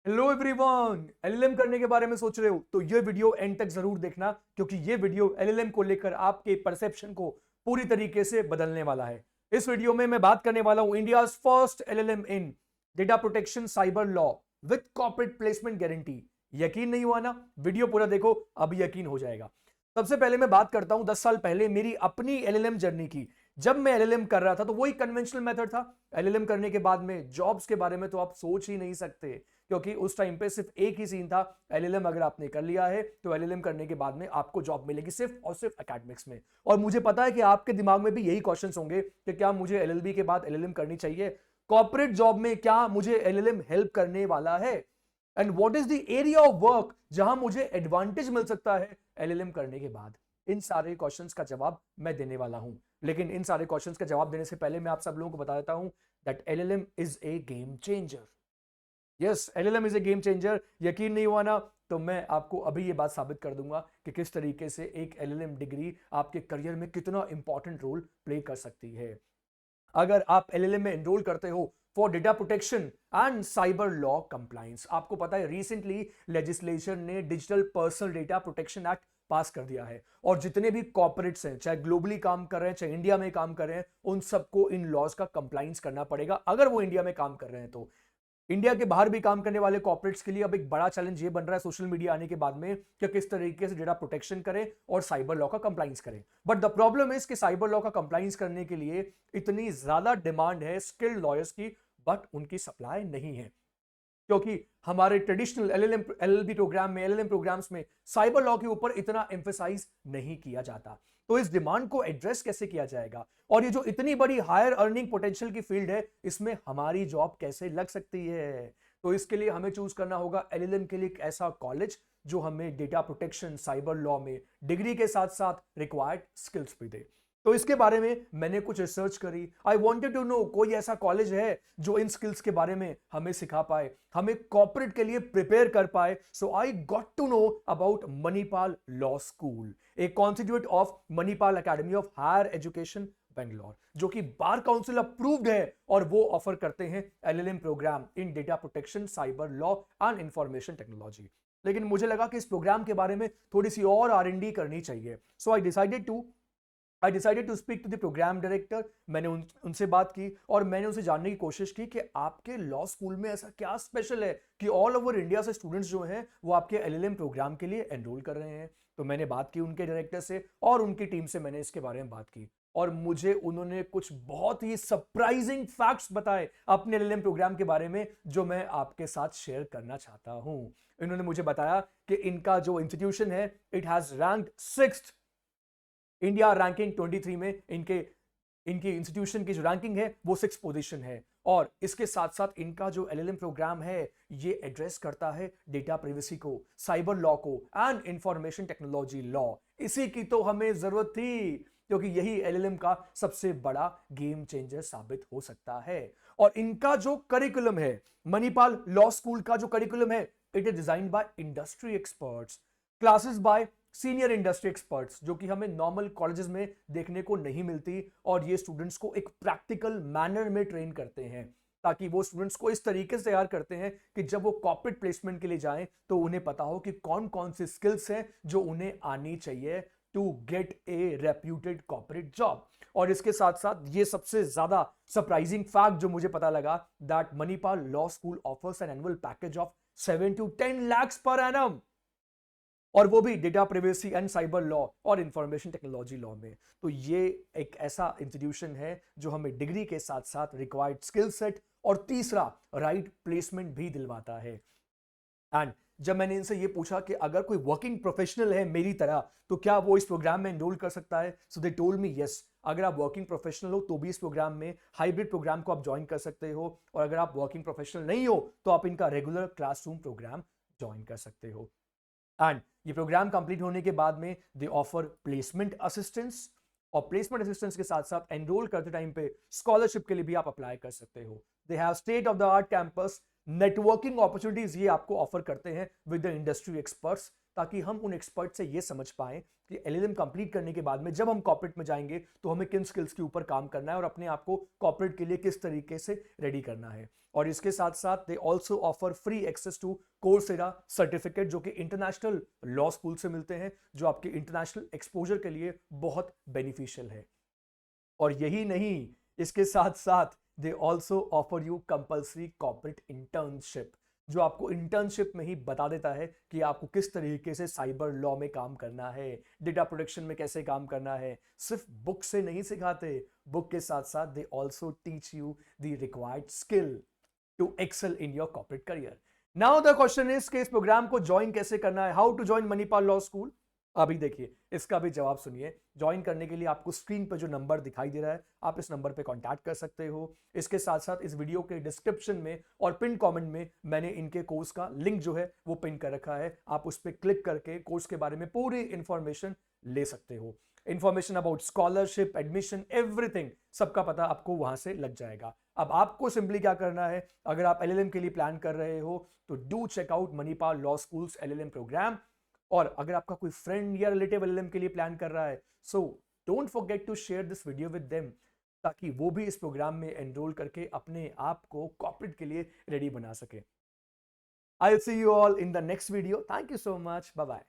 Hello everyone, LLM करने के बारे में सोच रहे हो तो ये वीडियो एंड तक जरूर देखना, क्योंकि ये वीडियो एलएलएम को लेकर आपके परसेप्शन को पूरी तरीके से बदलने वाला है। इस वीडियो में मैं बात करने वाला हूं India first LLM in data protection cyber law with corporate placement guarantee. यकीन नहीं हुआ ना? वीडियो पूरा देखो, अब यकीन हो जाएगा। सबसे पहले मैं बात करता हूं 10 साल पहले मेरी अपनी एलएलएम जर्नी की। जब मैं एलएलएम कर रहा था तो वही कन्वेंशनल मेथड था। एलएलएम करने के बाद में जॉब्स के बारे में तो आप सोच ही नहीं सकते, क्योंकि उस टाइम पे सिर्फ एक ही सीन था, एलएलएम अगर आपने कर लिया है तो एलएलएम करने के बाद में आपको जॉब मिलेगी सिर्फ और सिर्फ एकेडमिक्स में। और मुझे पता है कि आपके दिमाग में भी यही क्वेश्चंस होंगे कि क्या मुझे एलएलबी के बाद एलएलएम करनी चाहिए, कॉर्पोरेट जॉब में क्या मुझे एलएलएम हेल्प करने वाला है, and what is the area of work जहां मुझे एडवांटेज मिल सकता है एलएलएम करने के बाद। इन सारे क्वेश्चंस का जवाब मैं देने वाला हूं, लेकिन इन सारे क्वेश्चंस का जवाब देने से पहले मैं आप सब लोगों को बता देता हूं that LLM is a game changer. Yes, LLM is a game changer. यकीन नहीं हुआ ना? तो मैं आपको अभी ये बात साबित कर दूंगा कि किस तरीके से एक एलएलएम डिग्री आपके करियर में कितना इंपॉर्टेंट रोल प्ले कर सकती है। अगर आप एलएलएम में एनरोल करते हो for data protection and cyber law compliance, आपको पता है रिसेंटली लेजिस्लेशन ने digital personal data protection act पास कर दिया है, और जितने भी कॉर्पोरेट्स हैं, चाहे ग्लोबली काम कर रहे हैं चाहे इंडिया में काम कर रहे हैं, उन सबको इन लॉज का कंप्लायंस करना पड़ेगा अगर वो इंडिया में काम कर रहे हैं तो। इंडिया के बाहर भी काम करने वाले कॉर्पोरेट्स के लिए अब एक बड़ा चैलेंज ये बन रहा है सोशल मीडिया आने के बाद में कि किस तरीके से डेटा प्रोटेक्शन करें और साइबर लॉ का कंप्लायंस करें। बट द प्रॉब्लम इज कि साइबर लॉ का कंप्लायंस करने के लिए इतनी ज्यादा डिमांड है स्किल्ड लॉयर्स की, बट उनकी सप्लाई नहीं है, क्योंकि हमारे ट्रेडिशनल एलएलएम एलएलबी प्रोग्राम में, एलएलएम प्रोग्राम्स में साइबर लॉ के ऊपर इतना एम्फेसाइज नहीं किया जाता। तो इस डिमांड को एड्रेस कैसे किया जाएगा, और ये जो इतनी बड़ी हायर अर्निंग पोटेंशियल की फील्ड है, इसमें हमारी जॉब कैसे लग सकती है? तो इसके लिए हमें चूज करना होगा एलएलएम के लिए एक ऐसा कॉलेज जो हमें डेटा प्रोटेक्शन साइबर लॉ में डिग्री के साथ साथ रिक्वायर्ड स्किल्स भी दे। तो इसके बारे में मैंने कुछ रिसर्च करी। आई वॉन्टेड टू नो कोई ऐसा कॉलेज है जो इन स्किल्स के बारे में हमें सिखा पाए, हमें कॉर्पोरेट के लिए प्रिपेयर कर पाए। So I got to know about Manipal law school, a constitute of Manipal academy of higher education Bangalore, जो कि बार काउंसिल अप्रूव्ड है, और वो ऑफर करते हैं LLM program in data protection cyber law and information technology. लेकिन मुझे लगा कि इस प्रोग्राम के बारे में थोड़ी सी और R&D करनी चाहिए। So I decided to speak to the programme director. मैंने उनसे बात की और मैंने उनसे जानने की कोशिश की कि आपके लॉ स्कूल में ऐसा क्या स्पेशल है कि ऑल ओवर इंडिया से स्टूडेंट्स जो हैं वो आपके एलएलएम प्रोग्राम के लिए एनरोल कर रहे हैं। तो मैंने बात की उनके डायरेक्टर से और उनकी टीम से, मैंने इसके बारे में बात की, और मुझे उन्होंने कुछ बहुत ही सरप्राइजिंग फैक्ट्स बताए अपने एलएलएम प्रोग्राम के बारे में, जो मैं आपके साथ शेयर करना चाहता हूं। इन्होंने मुझे बताया कि इनका जो इंस्टीट्यूशन है, it has ranked 6th India ranking 23 में। इनकी इंस्टीट्यूशन की जो रैंकिंग है वो 6th पोजीशन है, और इसके साथ साथ इनका जो एलएलएम प्रोग्राम है ये एड्रेस करता है डेटा प्राइवेसी को, साइबर लॉ को एंड इंफॉर्मेशन टेक्नोलॉजी लॉ। इसी की तो हमें जरूरत थी, क्योंकि यही एलएलएम का सबसे बड़ा गेम चेंजर साबित हो सकता है। और इनका जो करिकुलम है, मणिपाल लॉ स्कूल का जो करिकुलम है, it is designed by industry experts, classes bye senior industry experts, जो कि हमें नॉर्मल कॉलेजेस में देखने को नहीं मिलती, और ये स्टूडेंट्स को एक प्रैक्टिकल मैनर में ट्रेन करते हैं, ताकि वो स्टूडेंट्स को इस तरीके से तैयार करते हैं कि जब वो कॉर्पोरेट प्लेसमेंट के लिए जाएं तो उन्हें पता हो कि कौन कौन सी स्किल्स हैं जो उन्हें आनी चाहिए to get a reputed corporate job. और इसके साथ साथ ये सबसे ज्यादा सरप्राइजिंग फैक्ट जो मुझे पता लगा, that Manipal law school offers an annual package of 7 to 10 lakhs per annum, और वो भी data privacy and cyber law और इंफॉर्मेशन टेक्नोलॉजी लॉ में। तो ये एक ऐसा इंस्टीट्यूशन है जो हमें डिग्री के साथ साथ रिक्वायर्ड स्किल सेट और तीसरा राइट प्लेसमेंट भी दिलवाता है। एंड जब मैंने इनसे ये पूछा कि अगर कोई वर्किंग प्रोफेशनल है मेरी तरह तो क्या वो इस प्रोग्राम में एनरोल कर सकता है, सो दे टोल्ड मी यस, अगर आप वर्किंग प्रोफेशनल हो तो भी इस प्रोग्राम में, हाइब्रिड प्रोग्राम को आप ज्वाइन कर सकते हो, और अगर आप वर्किंग प्रोफेशनल नहीं हो तो आप इनका रेगुलर क्लासरूम प्रोग्राम ज्वाइन कर सकते हो। एंड ये प्रोग्राम कंप्लीट होने के बाद में दे ऑफर प्लेसमेंट असिस्टेंस, और प्लेसमेंट असिस्टेंस के साथ साथ एनरोल करते टाइम पे स्कॉलरशिप के लिए भी आप अप्लाई कर सकते हो। They have state of the art campus, networking opportunities ये आपको ऑफर करते हैं विद द इंडस्ट्री एक्सपर्ट्स, ताकि हम उन एक्सपर्ट से ये समझ पाएं कि एलएलएम कंप्लीट करने के बाद में जब हम कॉर्पोरेट में जाएंगे तो हमें किन स्किल्स के ऊपर काम करना है और अपने आप को कॉर्पोरेट के लिए किस तरीके से रेडी करना है। और इसके साथ साथ they also offer free access to Coursera certificate, जो कि इंटरनेशनल लॉ स्कूल से मिलते हैं, जो आपके इंटरनेशनल एक्सपोजर के लिए बहुत बेनिफिशियल है। और यही नहीं, इसके साथ साथ they also offer you compulsory corporate internship, जो आपको इंटर्नशिप में ही बता देता है कि आपको किस तरीके से साइबर लॉ में काम करना है, डेटा प्रोटेक्शन में कैसे काम करना है। सिर्फ बुक से नहीं सिखाते, बुक के साथ साथ they also teach you the required skill to excel in your corporate career. Now the question is कि इस प्रोग्राम को ज्वाइन कैसे करना है, how to join Manipal law school. अभी देखिए, इसका भी जवाब सुनिए। ज्वाइन करने के लिए आपको स्क्रीन पर जो नंबर दिखाई दे रहा है, आप इस नंबर पे कांटेक्ट कर सकते हो। इसके साथ साथ इस वीडियो के डिस्क्रिप्शन में और पिन कमेंट में मैंने इनके कोर्स का लिंक जो है वो पिन कर रखा है। आप उस पर क्लिक करके कोर्स के बारे में पूरी इंफॉर्मेशन ले सकते हो। Information about scholarship, admission, everything, सबका पता आपको वहां से लग जाएगा। अब आपको सिंपली क्या करना है, अगर आप एलएलएम के लिए प्लान कर रहे हो तो do check out Manipal law school's LLM program. और अगर आपका कोई फ्रेंड या रिलेटिव एलएलएम के लिए प्लान कर रहा है, so don't forget to share this video with them, ताकि वो भी इस प्रोग्राम में एनरोल करके अपने आप को कॉर्पोरेट के लिए रेडी बना सके। I will see you all in the next video. Thank you so much, bye bye.